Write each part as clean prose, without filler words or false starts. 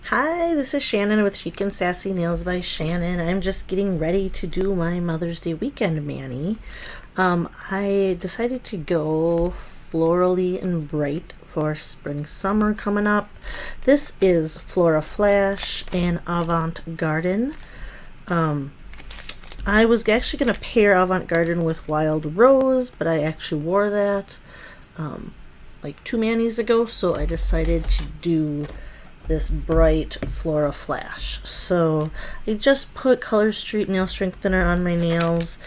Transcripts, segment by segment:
Hi, this is Shannon with Chic and Sassy Nails by Shannon. I'm just getting ready to do my Mother's Day weekend mani. I decided to go florally and bright for spring summer coming up. This is Flora Flash and Avant Garden. I was actually going to pair Avant Garden with Wild Rose, but I actually wore that like 2 manis ago, so I decided to do this bright Flora Flash. So I just put Color Street nail strengthener on my nails.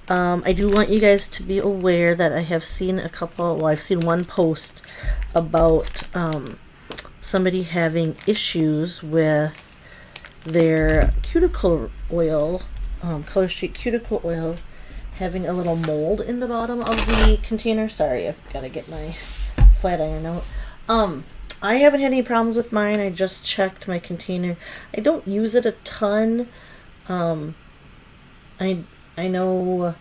I do want you guys to be aware that I have seen I've seen one post about somebody having issues with their cuticle oil, Color Street cuticle oil, having a little mold in the bottom of the container. Sorry, I've got to get my flat iron out. I haven't had any problems with mine. I just checked my container. I don't use it a ton. I know.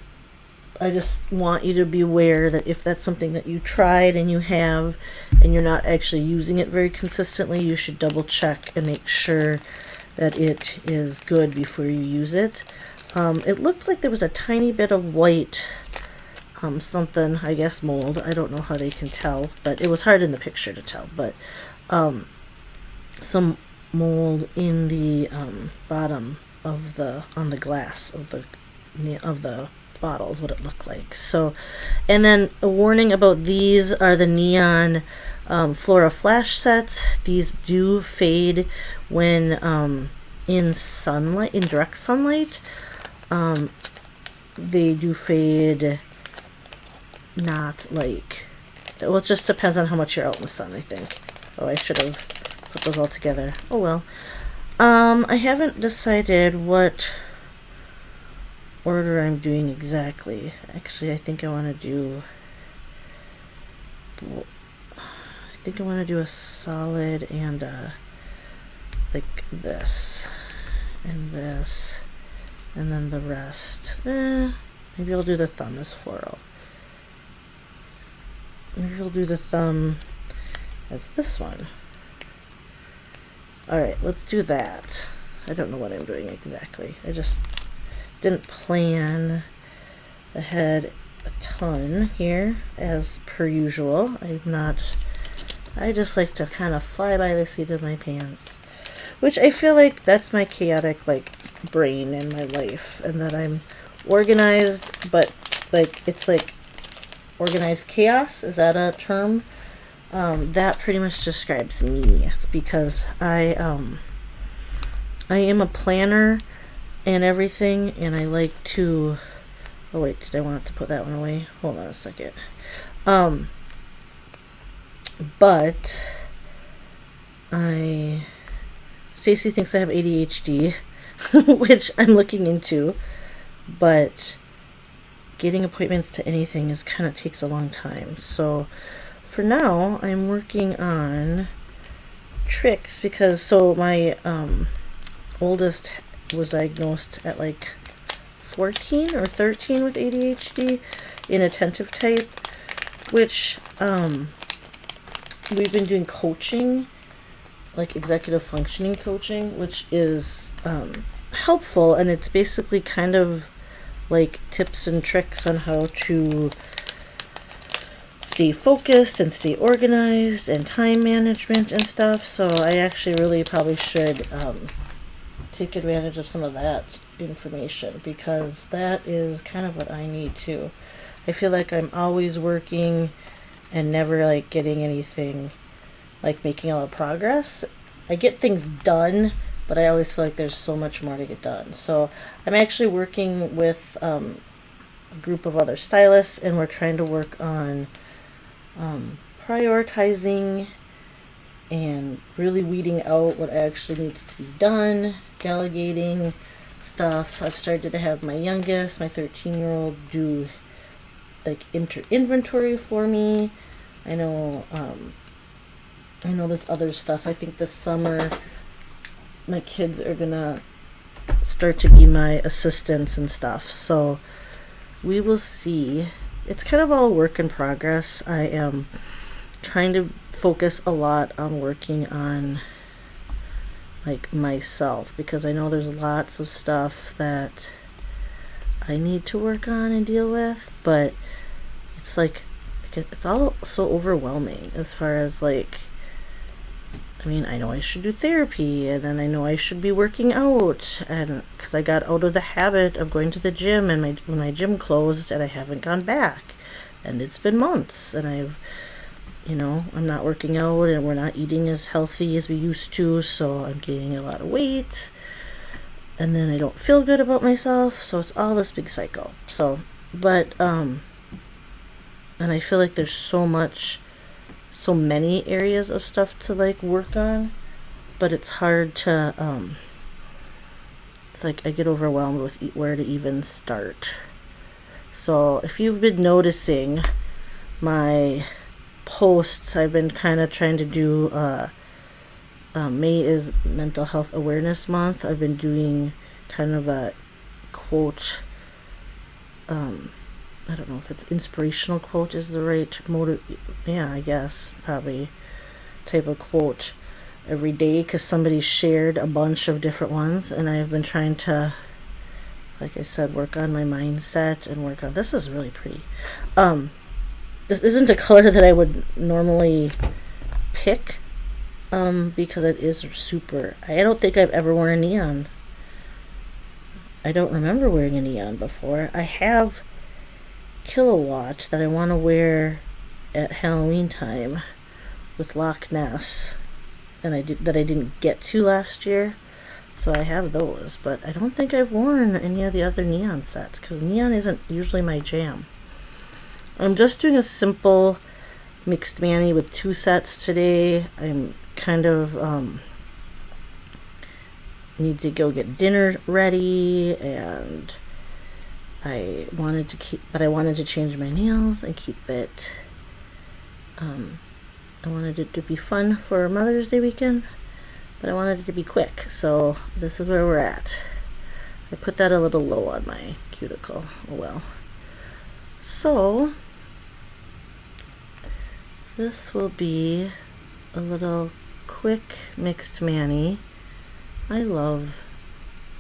I just want you to be aware that if that's something that you tried and you have, and you're not actually using it very consistently, you should double check and make sure that it is good before you use it. It looked like there was a tiny bit of white something, I guess mold. I don't know how they can tell, but it was hard in the picture to tell. But some mold in the bottom of on the glass of the bottle is what it looked like. So, and then a warning about these are the neon Flora Flash sets. These do fade when in sunlight, in direct sunlight. They do fade. Not like, well, it just depends on how much you're out in the sun, I think. Oh, I should have put those all together. Oh well. I haven't decided what order I'm doing exactly. Actually, I think I want to do a solid and like this and this, and then the rest. Maybe I'll do the thumb as floral. Maybe we'll do the thumb as this one. Alright, let's do that. I don't know what I'm doing exactly. I just didn't plan ahead a ton here, as per usual. I just like to kind of fly by the seat of my pants. Which I feel like that's my chaotic, like, brain in my life. And that I'm organized, but, like, it's like organized chaos. Is that a term? That pretty much describes me. It's because I am a planner and everything, and I like to. Oh wait, did I want to put that one away? Hold on a second. But Stacy thinks I have ADHD, which I'm looking into, but getting appointments to anything kind of takes a long time. So for now, I'm working on tricks because my oldest was diagnosed at like 14 or 13 with ADHD, inattentive type, which we've been doing coaching, like executive functioning coaching, which is helpful, and it's basically kind of like tips and tricks on how to stay focused and stay organized and time management and stuff. So I actually really probably should take advantage of some of that information, because that is kind of what I need too. I feel like I'm always working and never like getting anything, like making a lot of progress. I get things done, but I always feel like there's so much more to get done. So I'm actually working with a group of other stylists, and we're trying to work on prioritizing and really weeding out what actually needs to be done, delegating stuff. I've started to have my youngest, my 13-year-old, do like inventory for me. I know there's other stuff. I think this summer my kids are gonna start to be my assistants and stuff, so we will see. It's kind of all a work in progress. I am trying to focus a lot on working on like myself, because I know there's lots of stuff that I need to work on and deal with, but it's like it's all so overwhelming as far as like, I mean, I know I should do therapy, and then I know I should be working out, and because I got out of the habit of going to the gym, and when my gym closed, and I haven't gone back, and it's been months, and I'm not working out, and we're not eating as healthy as we used to, so I'm gaining a lot of weight, and then I don't feel good about myself, so it's all this big cycle. So, but and I feel like there's so many areas of stuff to like work on, but it's hard to it's like I get overwhelmed with where to even start. So if you've been noticing my posts, I've been kind of trying to do May is Mental Health Awareness Month. I've been doing kind of a quote, I don't know if it's inspirational quote is the right I guess probably type of quote every day, because somebody shared a bunch of different ones, and I've been trying to, like I said, work on my mindset and work on, this is really pretty. This isn't a color that I would normally pick, because it is super, I don't think I've ever worn a neon. I don't remember wearing a neon before. I have Kilowatt that I want to wear at Halloween time with Loch Ness, and I didn't get to last year, so I have those, but I don't think I've worn any of the other neon sets because neon isn't usually my jam. I'm just doing a simple mixed mani with 2 sets today. I'm kind of need to go get dinner ready, and I wanted to change my nails and keep it, I wanted it to be fun for Mother's Day weekend, but I wanted it to be quick, so this is where we're at. I put that a little low on my cuticle, oh well. So, this will be a little quick mixed mani. I love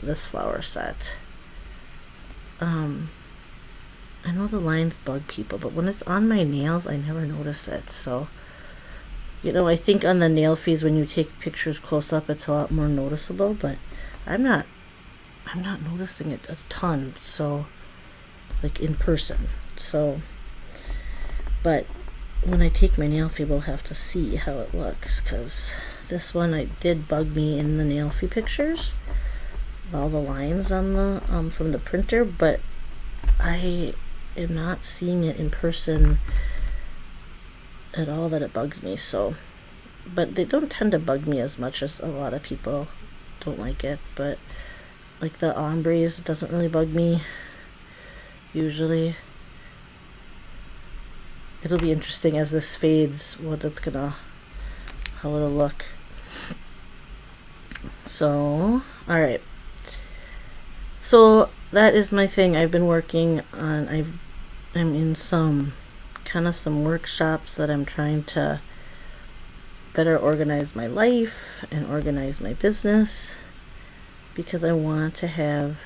this flower set. I know the lines bug people, but when it's on my nails, I never notice it. So, I think on the nail feeds, when you take pictures close up, it's a lot more noticeable, but I'm not noticing it a ton. So, like in person. So, but when I take my nail feed, we'll have to see how it looks, because this one did bug me in the nail feed pictures, all the lines on the from the printer, but I am not seeing it in person at all that it bugs me. So, but they don't tend to bug me as much as a lot of people don't like it, but like the ombres doesn't really bug me usually. It'll be interesting as this fades how it'll look. So, alright. So that is my thing. I've been working on, I'm in some workshops that I'm trying to better organize my life and organize my business, because I want to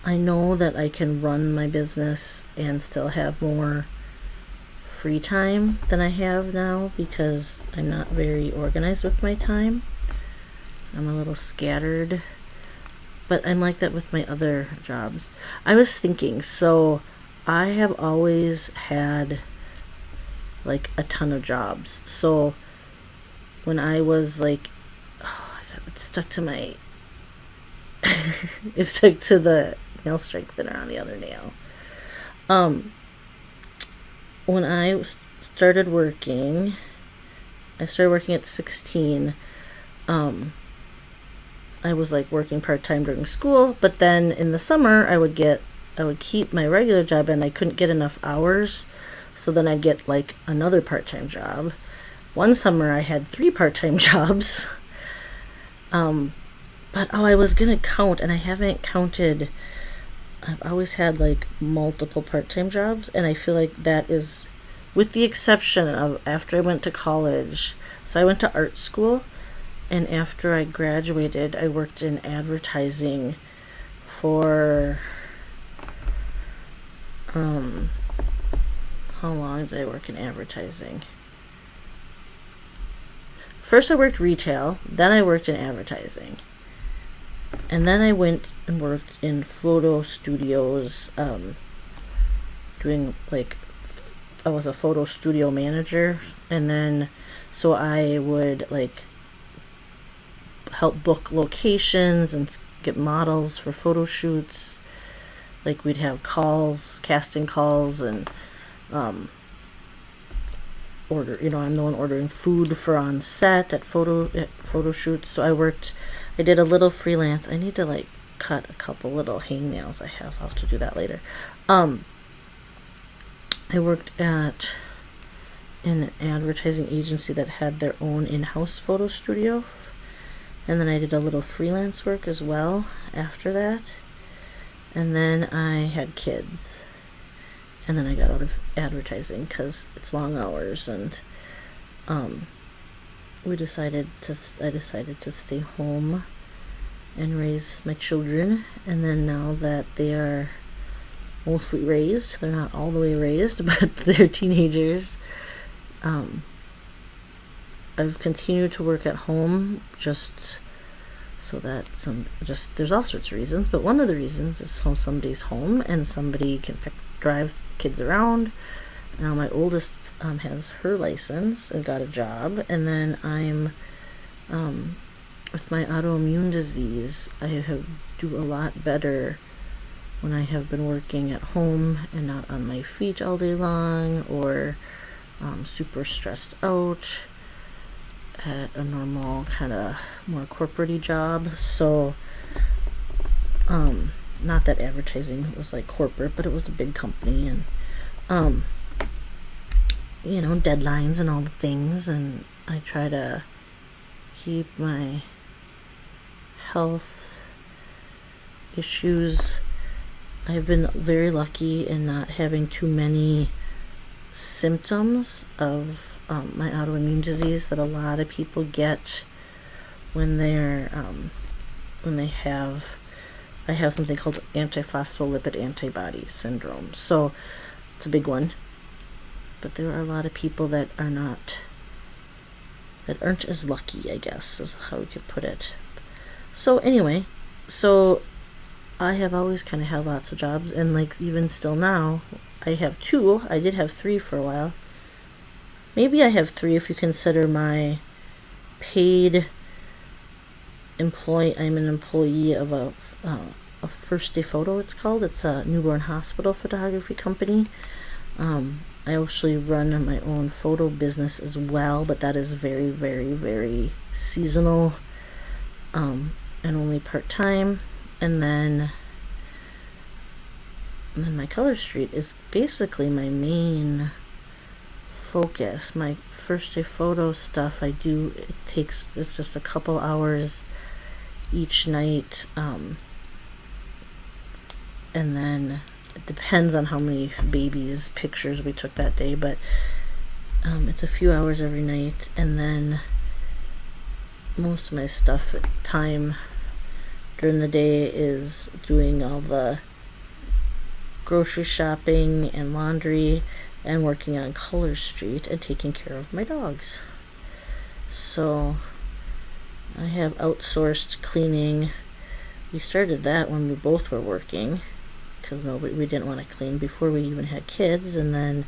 I know that I can run my business and still have more free time than I have now, because I'm not very organized with my time. I'm a little scattered, but I'm like that with my other jobs. I was thinking, so I have always had like a ton of jobs. So when I was like, it stuck to the nail strengthener on the other nail. When I started working at 16. I was like working part-time during school, but then in the summer I would keep my regular job, and I couldn't get enough hours, so then I'd get like another part-time job. One summer I had 3 part-time jobs. But I was gonna count, and I haven't counted. I've always had like multiple part-time jobs, and I feel like that is, with the exception of after I went to college. So I went to art school, And after I graduated, I worked in advertising for, how long did I work in advertising? First I worked retail, then I worked in advertising. And then I went and worked in photo studios, doing like, I was a photo studio manager. And then, so I would like help book locations and get models for photo shoots. Like we'd have calls, casting calls, and order, I'm the one ordering food for on set at photo shoots. So I did a little freelance. I need to like cut a couple little hangnails I have. I'll have to do that later. I worked at an advertising agency that had their own in-house photo studio, and then I did a little freelance work as well after that. And then I had kids, and then I got out of advertising because it's long hours, and I decided to stay home and raise my children. And then now that they are mostly raised, they're not all the way raised, but they're teenagers, I've continued to work at home just so that there's all sorts of reasons, but one of the reasons is somebody's home and somebody can drive kids around. Now my oldest has her license and got a job, and then I'm with my autoimmune disease, I do a lot better when I have been working at home and not on my feet all day long, or super stressed out at a normal kind of more corporate-y job. So not that advertising was like corporate, but it was a big company, and deadlines and all the things, and I try to keep my health issues. I've been very lucky in not having too many symptoms of my autoimmune disease that a lot of people get when I have something called antiphospholipid antibody syndrome. So it's a big one, but there are a lot of people that aren't as lucky, I guess is how we could put it. So anyway, I have always kind of had lots of jobs, and like even still now I have two. I did have three for a while. Maybe I have three if you consider my paid employee. I'm an employee of a First Day Photo, it's called. It's a newborn hospital photography company. I actually run my own photo business as well, but that is very, very, very seasonal, and only part-time. And then my Color Street is basically my main focus. My First Day Photo stuff it's just a couple hours each night, and then it depends on how many babies' pictures we took that day, but it's a few hours every night. And then most of my time during the day is doing all the grocery shopping and laundry and working on Color Street and taking care of my dogs. So I have outsourced cleaning. We started that when we both were working because we didn't want to clean before we even had kids, and then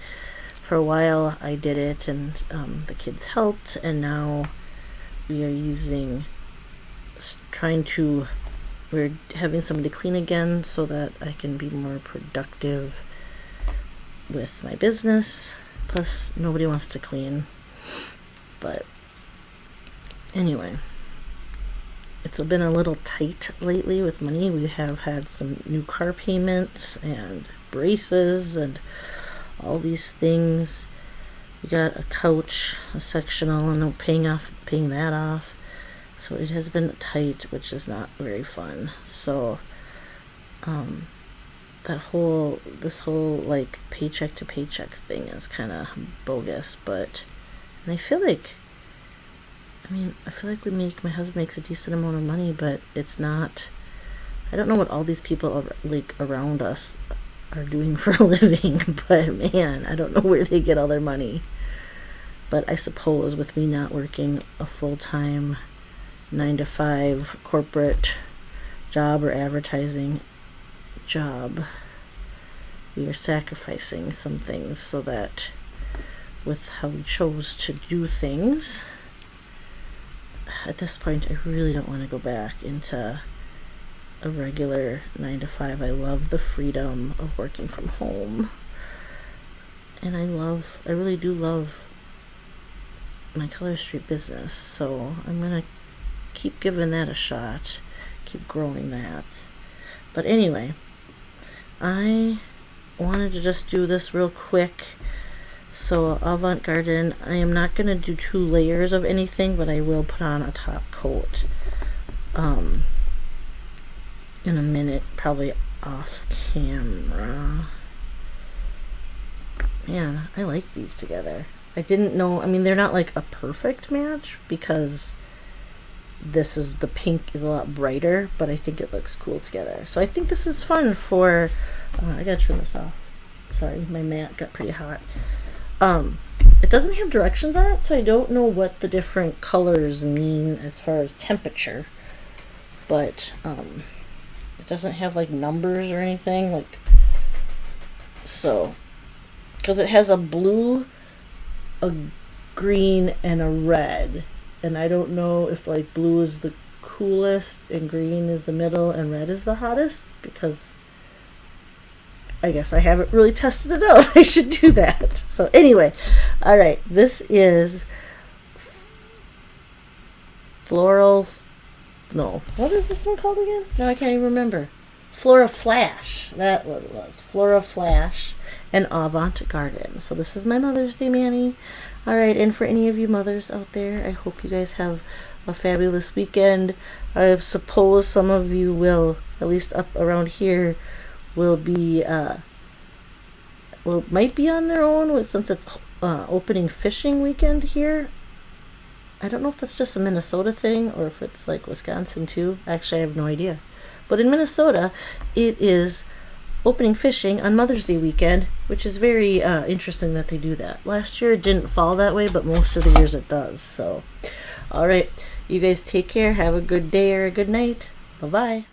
for a while I did it, and the kids helped, and now we are we're having somebody clean again so that I can be more productive with my business. Plus nobody wants to clean, but anyway, it's been a little tight lately with money. We have had some new car payments and braces and all these things. We got a couch, a sectional, and I'm paying that off. So it has been tight, which is not very fun. So this whole like paycheck to paycheck thing is kind of bogus, and I feel like I mean, I feel like my husband makes a decent amount of money, but it's not, I don't know what all these people like around us are doing for a living, but man, I don't know where they get all their money. But I suppose with me not working a full-time 9 to 5 corporate job or advertising job, we are sacrificing some things so that with how we chose to do things, at this point I really don't want to go back into a regular 9 to 5. I love the freedom of working from home, and I really do love my Color Street business, so I'm gonna keep giving that a shot, keep growing that. But anyway, I wanted to just do this real quick. So Avant Garden, I am not going to do 2 layers of anything, but I will put on a top coat in a minute, probably off camera. Man, I like these together. I didn't know, I mean, they're not like a perfect match because the pink is a lot brighter, but I think it looks cool together. So I think this is fun for, I gotta turn this off. Sorry, my mat got pretty hot. It doesn't have directions on it, so I don't know what the different colors mean as far as temperature. But it doesn't have like numbers or anything, like, so, because it has a blue, a green, and a red, and I don't know if like blue is the coolest and green is the middle and red is the hottest, because I guess I haven't really tested it out. I should do that. So anyway, all right, this is floral, no, what is this one called again? No, I can't even remember. Flora Flash, that was what it was. Flora Flash and Avant Garden. So this is my Mother's Day mani. All right, and for any of you mothers out there, I hope you guys have a fabulous weekend. I suppose some of you will, at least up around here, will be might be on their own since it's opening fishing weekend here. I don't know if that's just a Minnesota thing or if it's like Wisconsin too. Actually, I have no idea. But in Minnesota, it is opening fishing on Mother's Day weekend, which is very interesting that they do that. Last year it didn't fall that way, but most of the years it does. So, all right, you guys take care. Have a good day or a good night. Bye-bye.